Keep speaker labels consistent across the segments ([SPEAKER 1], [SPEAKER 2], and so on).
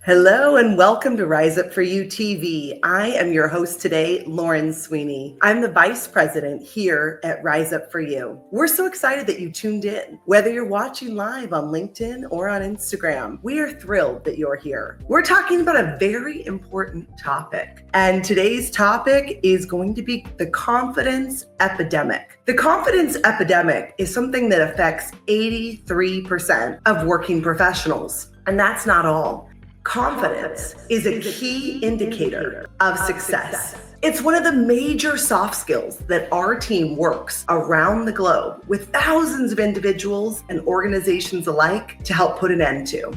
[SPEAKER 1] Hello and welcome to Rise Up For You TV. I am your host today, Lauren Sweeney. I'm the Vice President here at Rise Up For You. We're so excited that you tuned in. Whether you're watching live on LinkedIn or on Instagram, we are thrilled that you're here. We're talking about a very important topic, and today's topic is going to be the confidence epidemic. The confidence epidemic is something that affects 83% of working professionals, and that's not all. Confidence is a key indicator of success. It's one of the major soft skills that our team works around the globe with thousands of individuals and organizations alike to help put an end to.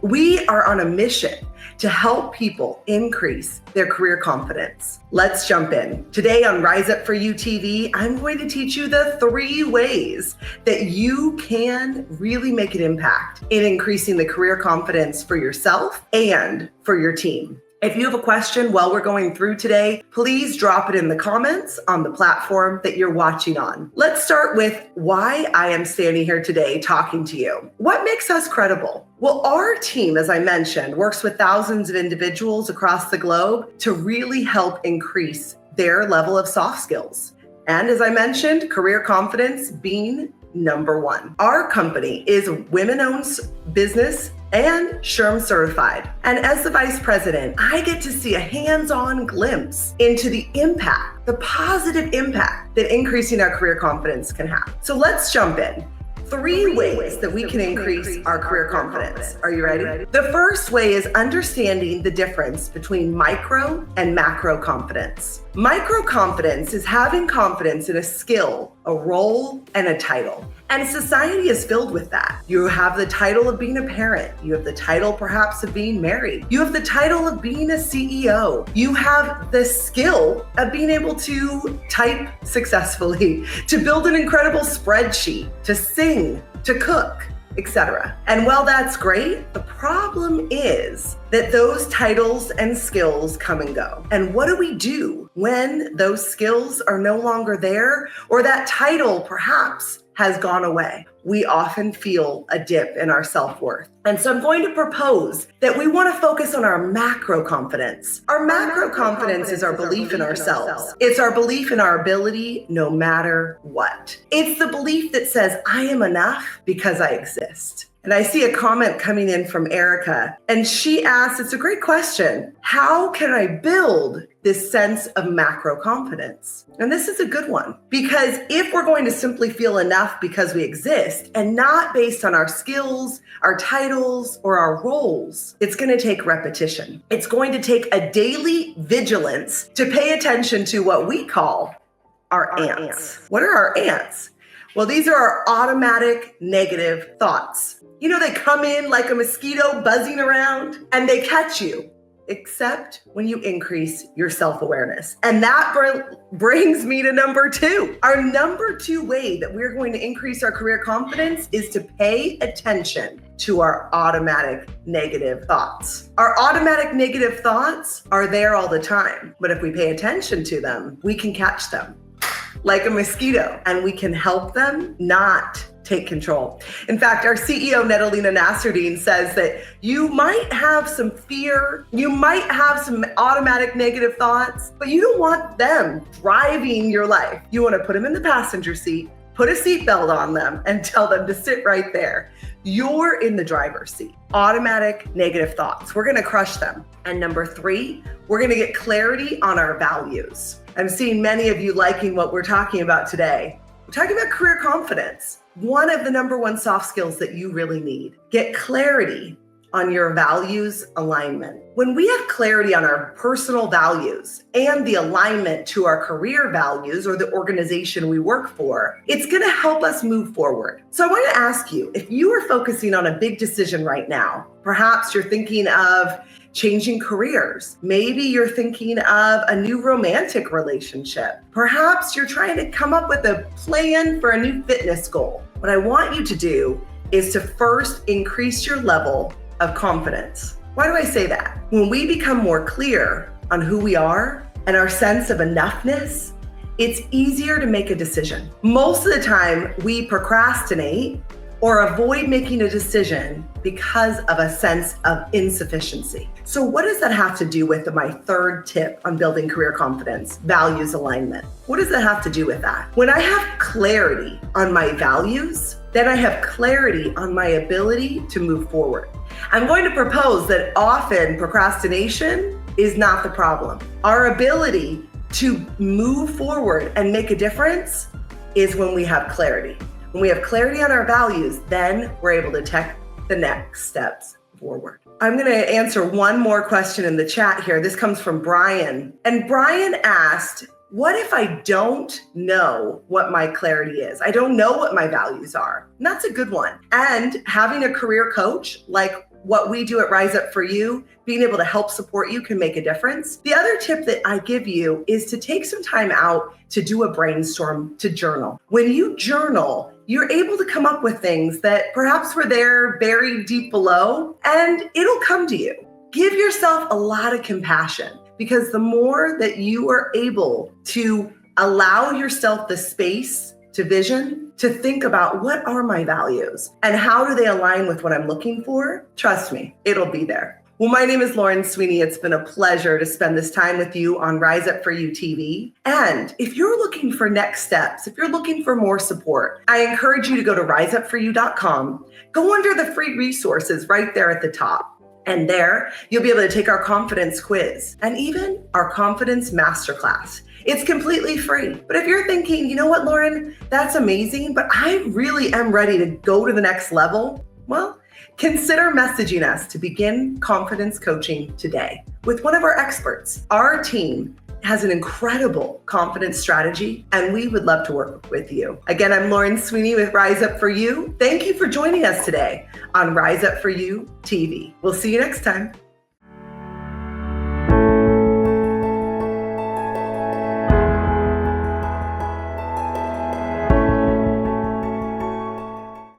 [SPEAKER 1] We are on a mission to help people increase their career confidence. Let's jump in. Today on Rise Up For You TV, I'm going to teach you the 3 ways that you can really make an impact in increasing the career confidence for yourself and for your team. If you have a question while we're going through today, please drop it in the comments on the platform that you're watching on. Let's start with why I am standing here today talking to you. What makes us credible? Well, our team, as I mentioned, works with thousands of individuals across the globe to really help increase their level of soft skills. And as I mentioned, career confidence being number 1. Our company is a women-owned business and SHRM certified. And as the Vice President, I get to see a hands-on glimpse into the impact, the positive impact that increasing our career confidence can have. So let's jump in. 3 ways that we can increase our career confidence. Are you ready? The first way is understanding the difference between micro and macro confidence. Micro confidence is having confidence in a skill, a role, and a title. And society is filled with that. You have the title of being a parent. You have the title perhaps of being married. You have the title of being a CEO. You have the skill of being able to type successfully, to build an incredible spreadsheet, to sing, to cook, etc. And while that's great, the problem is that those titles and skills come and go. And what do we do when those skills are no longer there, or that title perhaps has gone away? We often feel a dip in our self-worth. And so I'm going to propose that we want to focus on our macro confidence. Our macro confidence is our belief in ourselves. It's our belief in our ability no matter what. It's the belief that says, I am enough because I exist. And I see a comment coming in from Erica, and she asks, it's a great question, how can I build this sense of macro confidence? And this is a good one, because if we're going to simply feel enough because we exist and not based on our skills, our titles, or our roles, it's going to take repetition. It's going to take a daily vigilance to pay attention to what we call our ants. What are our ants? Well, these are our automatic negative thoughts. You know, they come in like a mosquito buzzing around and they catch you, except when you increase your self-awareness. And that brings me to number 2. Our number 2 way that we're going to increase our career confidence is to pay attention to our automatic negative thoughts. Our automatic negative thoughts are there all the time, but if we pay attention to them, we can catch them like a mosquito, and we can help them not take control. In fact, our CEO, Nedalina Nasruddin, says that you might have some fear, you might have some automatic negative thoughts, but you don't want them driving your life. You want to put them in the passenger seat, put a seatbelt on them, and tell them to sit right there. You're in the driver's seat. Automatic negative thoughts, we're going to crush them. And number 3, we're going to get clarity on our values. I'm seeing many of you liking what we're talking about today. We're talking about career confidence. One of the number 1 soft skills that you really need. Get clarity on your values alignment. When we have clarity on our personal values and the alignment to our career values or the organization we work for, it's going to help us move forward. So I want to ask you, if you are focusing on a big decision right now, perhaps you're thinking of changing careers. Maybe you're thinking of a new romantic relationship. Perhaps you're trying to come up with a plan for a new fitness goal. What I want you to do is to first increase your level of confidence. Why do I say that? When we become more clear on who we are and our sense of enoughness, it's easier to make a decision. Most of the time we procrastinate or avoid making a decision because of a sense of insufficiency. So what does that have to do with my third tip on building career confidence? Values alignment. What does that have to do with that? When I have clarity on my values, then I have clarity on my ability to move forward. I'm going to propose that often procrastination is not the problem. Our ability to move forward and make a difference is when we have clarity. When we have clarity on our values, then we're able to take the next steps forward. I'm going to answer one more question in the chat here. This comes from Brian. And Brian asked, what if I don't know what my clarity is? I don't know what my values are. And that's a good one. And having a career coach like what we do at Rise Up For You, being able to help support you can make a difference. The other tip that I give you is to take some time out to do a brainstorm, to journal. When you journal, you're able to come up with things that perhaps were there buried deep below, and it'll come to you. Give yourself a lot of compassion, because the more that you are able to allow yourself the space to vision, to think about what are my values and how do they align with what I'm looking for, trust me, it'll be there. Well, my name is Lauren Sweeney. It's been a pleasure to spend this time with you on Rise Up For You TV. And if you're looking for next steps, if you're looking for more support, I encourage you to go to riseupforyou.com, go under the free resources right there at the top. And there, you'll be able to take our confidence quiz and even our confidence masterclass. It's completely free. But if you're thinking, you know what, Lauren, that's amazing, but I really am ready to go to the next level, well, consider messaging us to begin confidence coaching today with one of our experts. Our team has an incredible confidence strategy, and we would love to work with you. Again, I'm Lauren Sweeney with Rise Up For You. Thank you for joining us today on Rise Up For You TV. We'll see you next time.